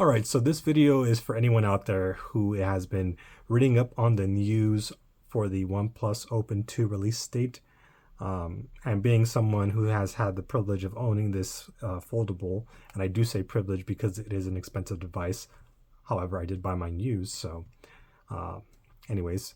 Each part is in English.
All right, so this video is for anyone out there who has been reading up on the news for the OnePlus Open 2 release date. And being someone who has had the privilege of owning this foldable, and I do say privilege because it is an expensive device. However, I did buy mine used, so anyways.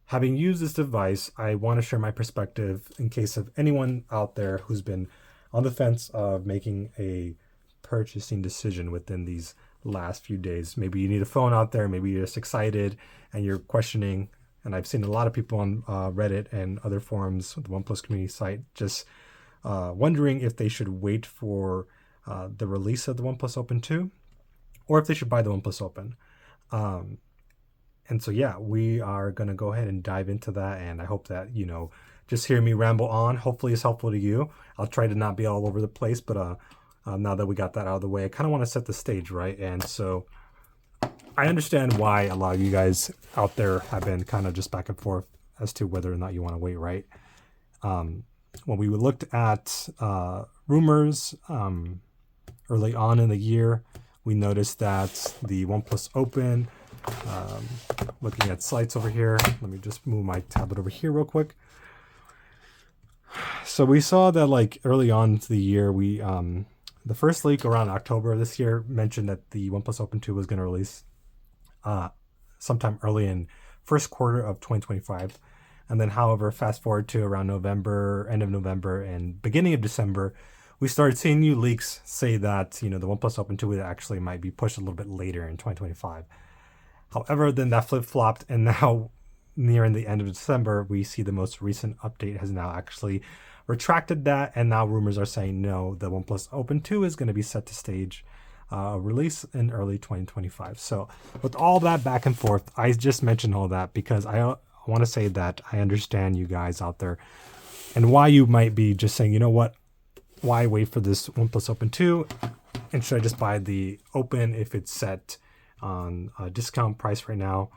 Having used this device, I want to share my perspective in case of anyone out there who's been on the fence of making a purchasing decision within these last few days. Maybe you need a phone out there, maybe you're just excited and you're questioning, and I've seen a lot of people on Reddit and other forums, the OnePlus community site, just wondering if they should wait for the release of the OnePlus Open 2 or if they should buy the OnePlus Open. And so, yeah, we are going to go ahead and dive into that. And I hope that, just hear me ramble on. Hopefully it's helpful to you. I'll try to not be all over the place. But now that we got that out of the way, I kind of want to set the stage, right? And so I understand why a lot of you guys out there have been kind of just back and forth as to whether or not you want to wait, right? When we looked at rumors early on in the year, we noticed that the OnePlus Open, looking at sites over here, let me just move my tablet over here real quick. So we saw that like early on to the year, we the first leak around October of this year mentioned that the OnePlus Open 2 was going to release sometime early in first quarter of 2025. And then, however, fast forward to around November, end of November and beginning of December, we started seeing new leaks say that, the OnePlus Open 2 actually might be pushed a little bit later in 2025. However, then that flip-flopped, and now nearing the end of December, we see the most recent update has now actually retracted that, and now rumors are saying no, the OnePlus Open 2 is going to be set to stage release in early 2025. So with all that back and forth, I just mentioned all that because I want to say that I understand you guys out there and why you might be just saying, you know what, why wait for this OnePlus Open 2, and should I just buy the Open if it's set on a discount price right now?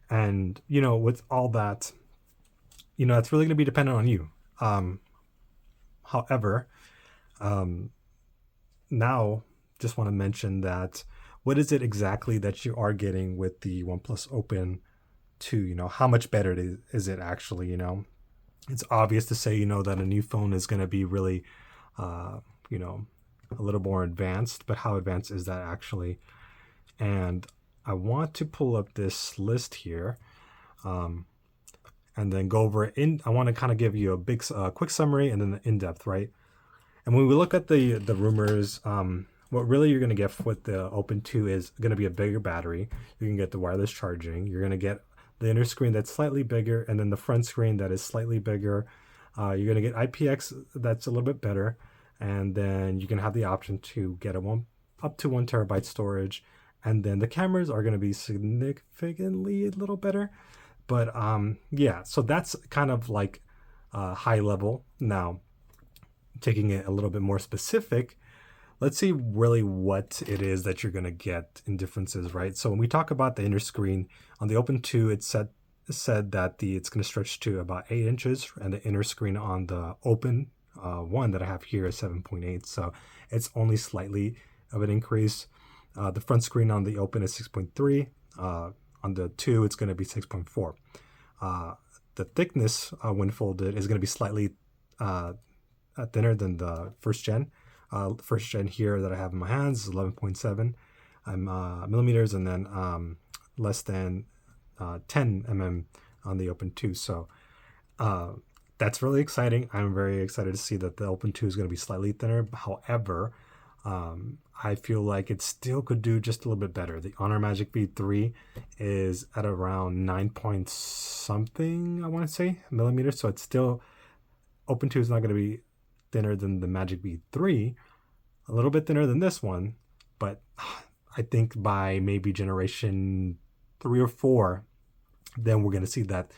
And with all that, it's really going to be dependent on you. However, now just want to mention that what is it exactly that you are getting with the OnePlus Open 2? How much better is it actually? It's obvious to say that a new phone is going to be really a little more advanced, but how advanced is that actually? And I want to pull up this list here and then go over it. I want to kind of give you a big, quick summary and then the in-depth, right? And when we look at the rumors, what really you're going to get with the Open 2 is going to be a bigger battery. You can get the wireless charging. You're going to get the inner screen that's slightly bigger, and then the front screen that is slightly bigger. You're going to get IPX that's a little bit better, and then you can have the option to get up to 1 terabyte storage. And then the cameras are going to be significantly a little better. But yeah, so that's kind of like high level. Now, taking it a little bit more specific, let's see really what it is that you're going to get in differences, right? So when we talk about the inner screen, on the Open 2, it said that it's going to stretch to about 8 inches, and the inner screen on the Open 1 that I have here is 7.8. So it's only slightly of an increase. The front screen on the Open is 6.3. On the 2, it's going to be 6.4. The thickness when folded is going to be slightly thinner than the first gen. First gen here that I have in my hands is 11.7 millimeters, and then less than 10 on the Open 2. So that's really exciting. I'm very excited to see that the Open 2 is going to be slightly thinner. However, I feel like it still could do just a little bit better. The Honor Magic V3 is at around 9 point something, I want to say, millimeters. So it's still, Open 2 is not going to be thinner than the Magic V3, a little bit thinner than this one. But I think by maybe generation 3 or 4, then we're going to see that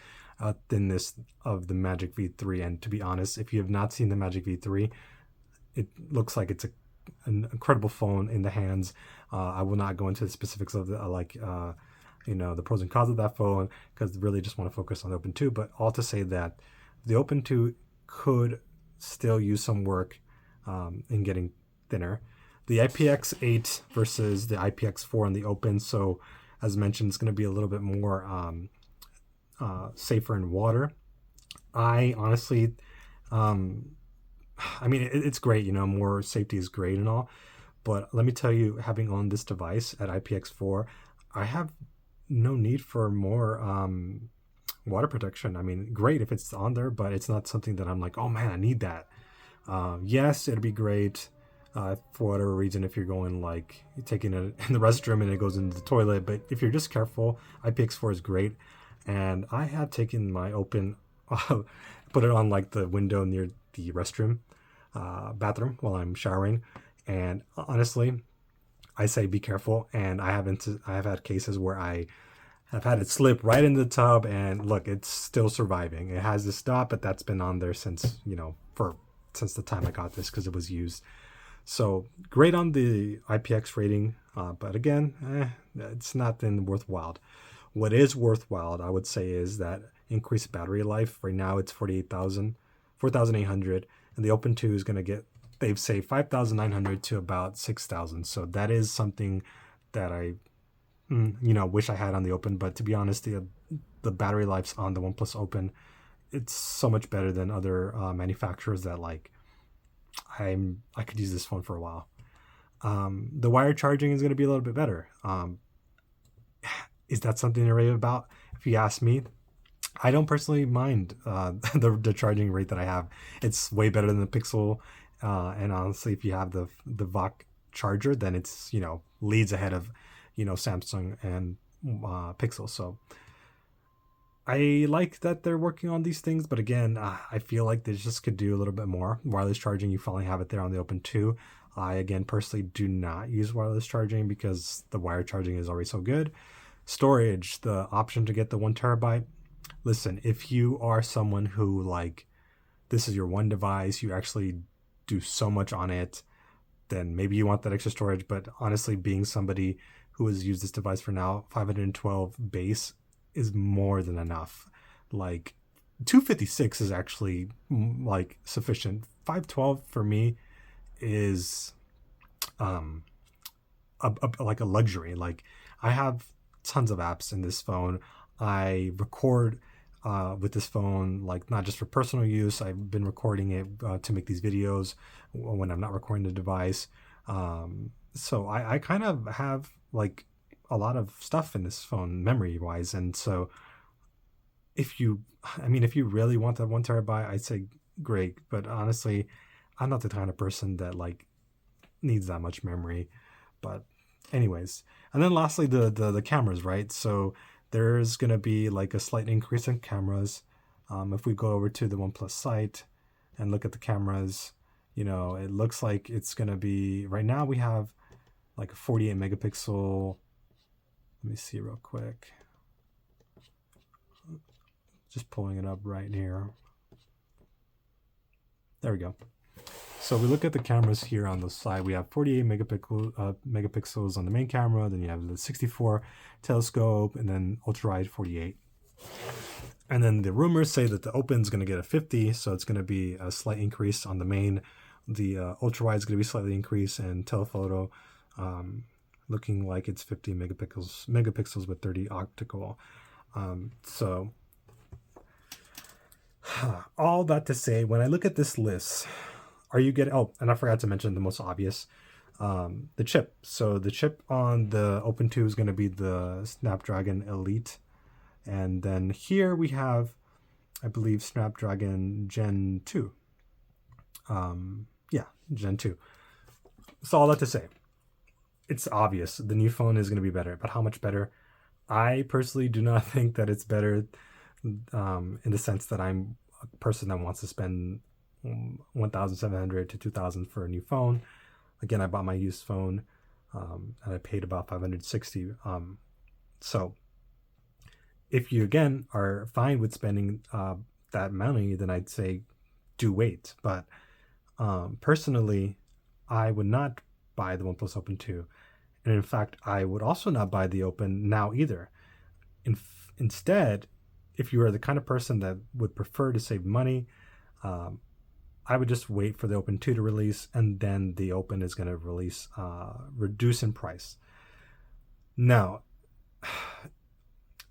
thinness of the Magic V3. And to be honest, if you have not seen the Magic V3, it looks like it's an incredible phone in the hands. I will not go into the specifics of the the pros and cons of that phone, because really just want to focus on Open 2. But all to say that the Open 2 could still use some work in getting thinner. the IPX8 versus the IPX4 on the Open. So, as mentioned, it's going to be a little bit more safer in water. I honestly, I mean, it's great, more safety is great and all. But let me tell you, having on this device at IPX4, I have no need for more water protection. I mean, great if it's on there, but it's not something that I'm like, oh man, I need that. Yes, it'd be great for whatever reason if you're going like you're taking it in the restroom and it goes into the toilet. But if you're just careful, IPX4 is great. And I have taken my Open, put it on like the window near the restroom, bathroom while I'm showering. And honestly, I say be careful. And I have had cases where I have had it slip right into the tub, and look, it's still surviving. It has to stop, but that's been on there since since the time I got this because it was used. So great on the IPX rating, but again, it's not then worthwhile. What is worthwhile, I would say, is that increased battery life. Right now, it's 4,800, and the Open 2 is going to they've saved 5,900 to about 6,000. So that is something that I, wish I had on the Open. But to be honest, the battery lives on the OnePlus Open, it's so much better than other manufacturers that like I could use this phone for a while. The wire charging is going to be a little bit better. Is that something to rave about? If you ask me, I don't personally mind the charging rate that I have. It's way better than the Pixel. And honestly, if you have the VOC charger, then it's leads ahead of Samsung and Pixel. So I like that they're working on these things, but again, I feel like they just could do a little bit more. Wireless charging, you finally have it there on the Open 2. I again personally do not use wireless charging because the wire charging is already so good. Storage, the option to get the 1 TB. Listen, if you are someone who like this is your one device, you actually do so much on it, then maybe you want that extra storage. But honestly, being somebody who has used this device for now, 512 base is more than enough. Like 256 is actually like sufficient. 512 for me is like a luxury. Like I have tons of apps in this phone. I record with this phone, like not just for personal use. I've been recording it to make these videos when I'm not recording the device. So I kind of have like a lot of stuff in this phone memory wise. And so if you really want that 1 TB, I'd say great. But honestly, I'm not the kind of person that like needs that much memory. But anyways, and then lastly, the cameras, right? So there's going to be like a slight increase in cameras. If we go over to the OnePlus site and look at the cameras, it looks like it's going to be, right now we have like a 48 megapixel. Let me see real quick. Just pulling it up right here. There we go. So we look at the cameras here on the side. We have 48 megapixels on the main camera. Then you have the 64 telescope, and then ultra-wide 48. And then the rumors say that the Open's going to get a 50, so it's going to be a slight increase on the main. The ultra-wide is going to be slightly increased, and telephoto looking like it's 50 megapixels with 30 optical. So all that to say, when I look at this list, are you getting, oh, and I forgot to mention the most obvious, the chip. So the chip on the Open 2 is going to be the Snapdragon Elite. And then here we have, I believe, Snapdragon Gen 2. Gen 2. So all that to say, it's obvious. The new phone is going to be better. But how much better? I personally do not think that it's better in the sense that I'm a person that wants to spend $1,700 to $2,000 for a new phone. Again, I bought my used phone and I paid about $560. So if you again are fine with spending that money, then I'd say do wait. But personally, I would not buy the OnePlus Open 2, and in fact, I would also not buy the Open now either. Instead, if you are the kind of person that would prefer to save money, I would just wait for the Open 2 to release, and then the Open is going to release, reduce in price. Now,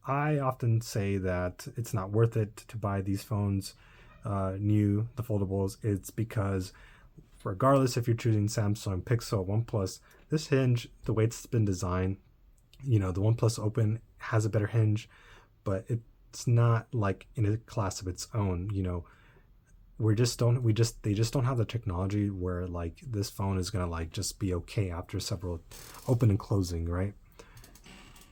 I often say that it's not worth it to buy these phones new, the foldables. It's because regardless if you're choosing Samsung, Pixel, OnePlus, this hinge, the way it's been designed, the OnePlus Open has a better hinge, but it's not like in a class of its own. They just don't have the technology where like this phone is gonna like just be okay after several open and closing, right?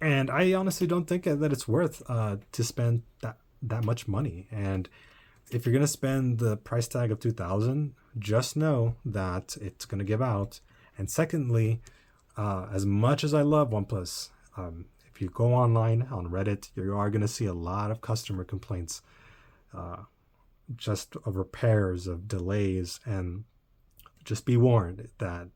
And I honestly don't think that it's worth to spend that much money. And if you're gonna spend the price tag of 2,000, just know that it's gonna give out. And secondly, as much as I love OnePlus, if you go online on Reddit, you are gonna see a lot of customer complaints, just of repairs, of delays, and just be warned that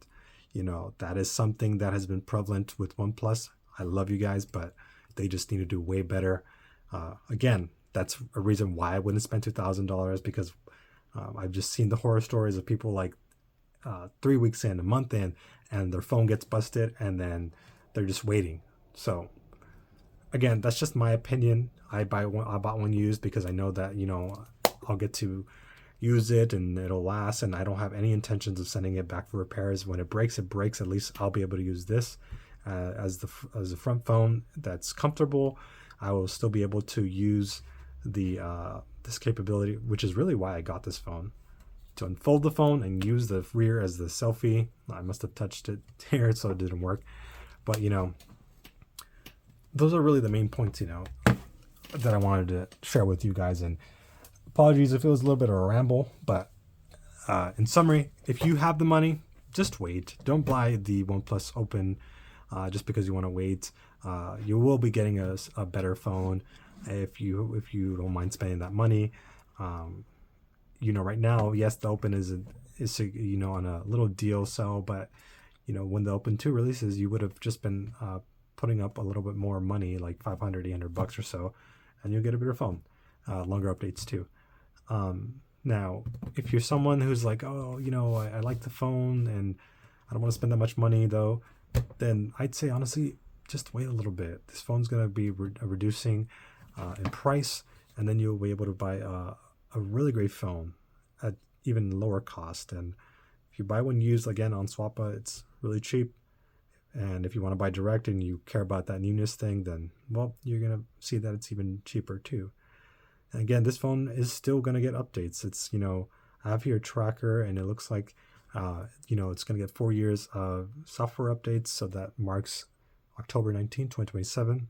that is something that has been prevalent with OnePlus. I love you guys, but they just need to do way better. Again, that's a reason why I wouldn't spend $2,000, because I've just seen the horror stories of people like 3 weeks in, a month in, and their phone gets busted, and then they're just waiting. So again, that's just my opinion. I bought one used because I know that I'll get to use it and it'll last, and I don't have any intentions of sending it back for repairs. When it breaks, it breaks. At least I'll be able to use this as a front phone that's comfortable. I will still be able to use the this capability, which is really why I got this phone, to unfold the phone and use the rear as the selfie. I must have touched it here, so it didn't work. But those are really the main points that I wanted to share with you guys. And apologies if it was a little bit of a ramble, but in summary, if you have the money, just wait. Don't buy the OnePlus Open just because you want to wait. You will be getting a better phone if you don't mind spending that money. Right now, yes, the Open is on a little deal sale, but when the Open 2 releases, you would have just been putting up a little bit more money, like $500-800 or so, and you'll get a better phone. Longer updates too. Now, if you're someone who's like, oh, I like the phone and I don't want to spend that much money though, then I'd say honestly, just wait a little bit. This phone's going to be reducing in price, and then you'll be able to buy a really great phone at even lower cost. And if you buy one used, again, on Swappa, it's really cheap. And if you want to buy direct and you care about that newness thing, then, well, you're going to see that it's even cheaper too. And again, this phone is still going to get updates. It's, I have here a tracker, and it looks like, it's going to get 4 years of software updates. So that marks October 19, 2027.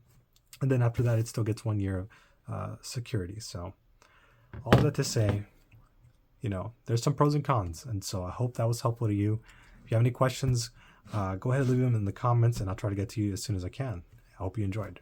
And then after that, it still gets 1 year of security. So all that to say, there's some pros and cons. And so I hope that was helpful to you. If you have any questions, go ahead and leave them in the comments, and I'll try to get to you as soon as I can. I hope you enjoyed.